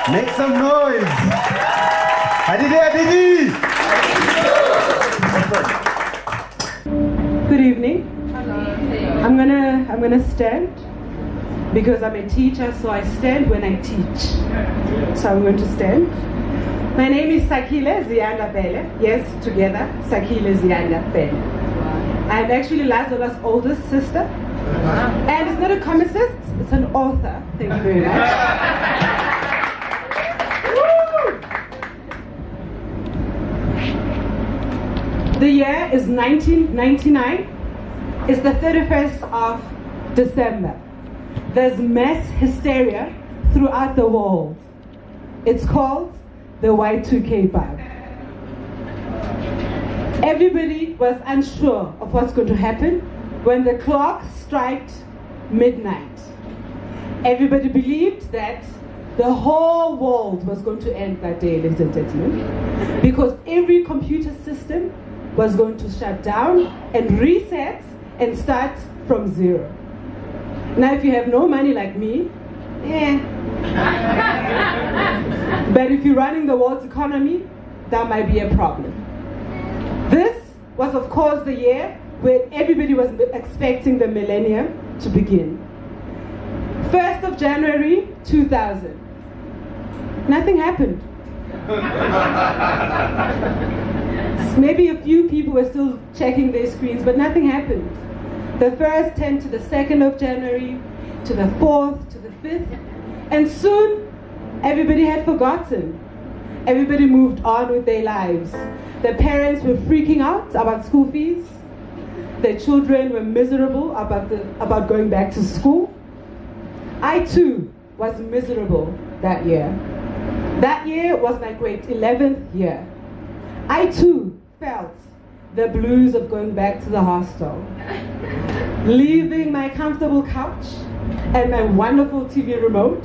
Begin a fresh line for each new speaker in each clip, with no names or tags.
Make some noise. Hadithi.
Good evening. I'm gonna stand because I'm a teacher, so I stand when I teach. So I'm going to stand. My name is Sakhile Ziyanda Belle. Yes, together, Sakhile Ziyanda Belle. I'm actually Lazarus' oldest sister. And it's not a comicist, it's an author. Thank you very much. The year is 1999. It's the 31st of December. There's mass hysteria throughout the world. It's called the Y2K bug. Everybody was unsure of what's going to happen when the clock struck midnight. Everybody believed that the whole world was going to end that day, ladies and gentlemen, because every computer system was going to shut down and reset and start from zero. Now, if you have no money like me, but if you're running the world's economy, that might be a problem. This was, of course, the year where everybody was expecting the millennium to begin. 1st of January 2000. Nothing happened. Maybe a few people were still checking their screens, but nothing happened. The 1st turned to the 2nd of January, to the 4th, to the 5th, and soon everybody had forgotten. Everybody moved on with their lives. The parents were freaking out about school fees. Their children were miserable about going back to school. I too was miserable that year. That year was my grade 11th year. I too felt the blues of going back to the hostel. Leaving my comfortable couch and my wonderful TV remote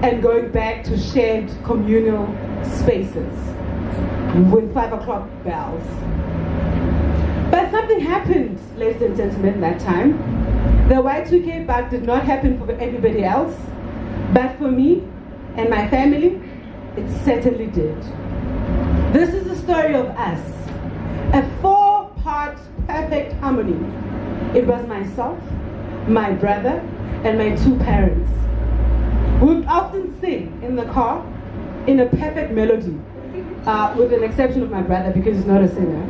and going back to shared communal spaces with 5 o'clock bells. But something happened, ladies and gentlemen, that time. The Y2K bug did not happen for everybody else, but for me and my family, it certainly did. This is the story of us, a 4-part perfect harmony. It was myself, my brother, and my 2 parents. We would often sing in the car in a perfect melody, with an exception of my brother because he's not a singer.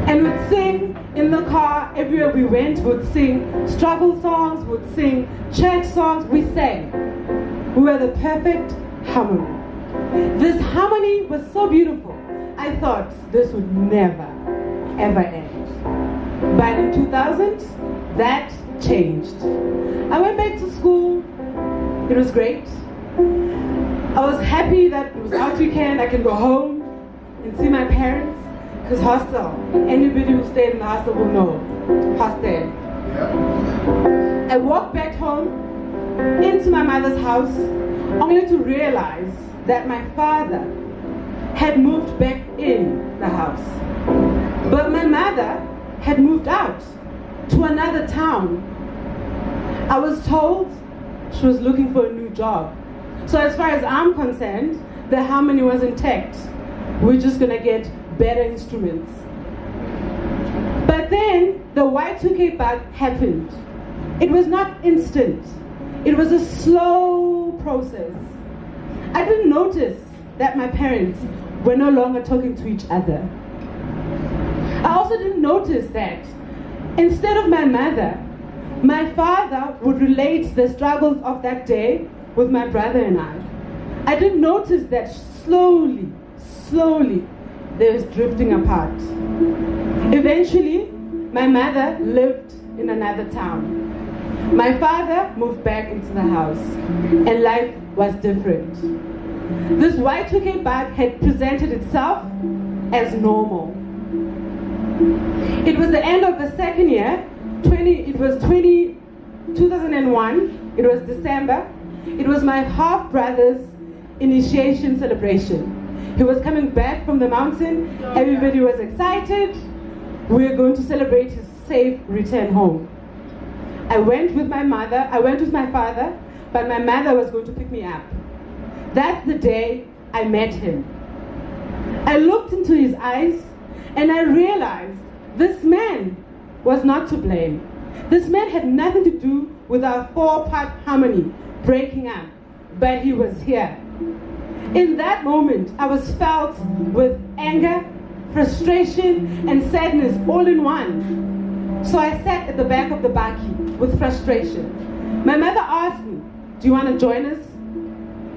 And we'd sing in the car everywhere we went. We'd sing struggle songs, we'd sing church songs, we sang. We were the perfect harmony. This harmony was so beautiful, I thought this would never, ever end. But in 2000, that changed. I went back to school. It was great. I was happy that it was out weekend. I can go home and see my parents. Because hostel, anybody who stayed in the hostel will know. Hostel. I walked back home into my mother's house only to realize that my father had moved back in the house. But my mother had moved out to another town. I was told she was looking for a new job. So as far as I'm concerned, the harmony was intact. We're just gonna get better instruments. But then the Y2K bug happened. It was not instant. It was a slow process. I didn't notice that my parents were no longer talking to each other. I also didn't notice that instead of my mother, my father would relate the struggles of that day with my brother and I. I didn't notice that slowly, they was drifting apart. Eventually, my mother lived in another town. My father moved back into the house, and life was different. This Y2K bug had presented itself as normal. It was the end of the second year, 2001, it was December. It was my half-brother's initiation celebration. He was coming back from the mountain, everybody was excited. We were going to celebrate his safe return home. I went with my father, but my mother was going to pick me up. That's the day I met him. I looked into his eyes and I realized this man was not to blame. This man had nothing to do with our 4-part harmony breaking up, but he was here. In that moment, I was filled with anger, frustration, and sadness all in one. So I sat at the back of the bakkie with frustration. My mother asked me, "Do you want to join us?"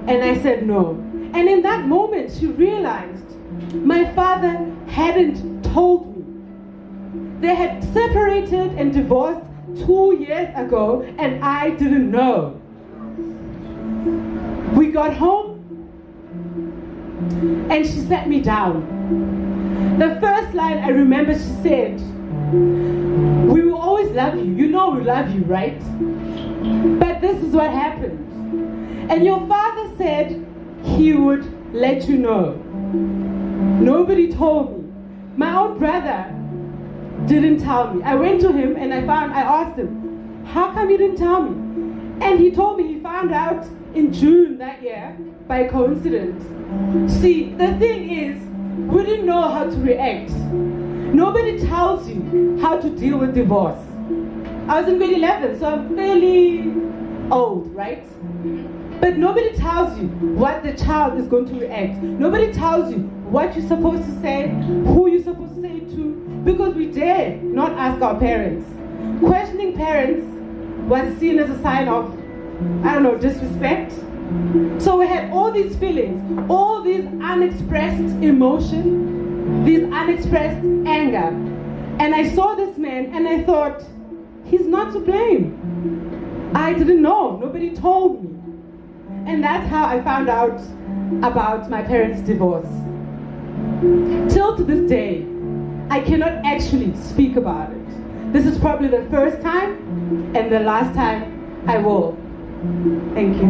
And I said no. And in that moment, she realized my father hadn't told me. They had separated and divorced 2 years ago, and I didn't know. We got home, and she sat me down. The first line I remember she said, "We will always love you. You know we love you, right? But this is what happened. And your father said he would let you know." Nobody told me. My own brother didn't tell me. I went to him and I asked him, "How come you didn't tell me?" And he told me he found out in June that year by coincidence. See, the thing is, we didn't know how to react. Nobody tells you how to deal with divorce. I was in grade 11, so I'm fairly old, right? But nobody tells you what the child is going to react. Nobody tells you what you're supposed to say, who you're supposed to say it to, because we dare not ask our parents. Questioning parents was seen as a sign of, I don't know, disrespect. So we had all these feelings, all these unexpressed emotion, these unexpressed anger. And I saw this man and I thought, he's not to blame. I didn't know, nobody told me. And that's how I found out about my parents' divorce. Till to this day, I cannot actually speak about it. This is probably the first time and the last time I will. Thank you.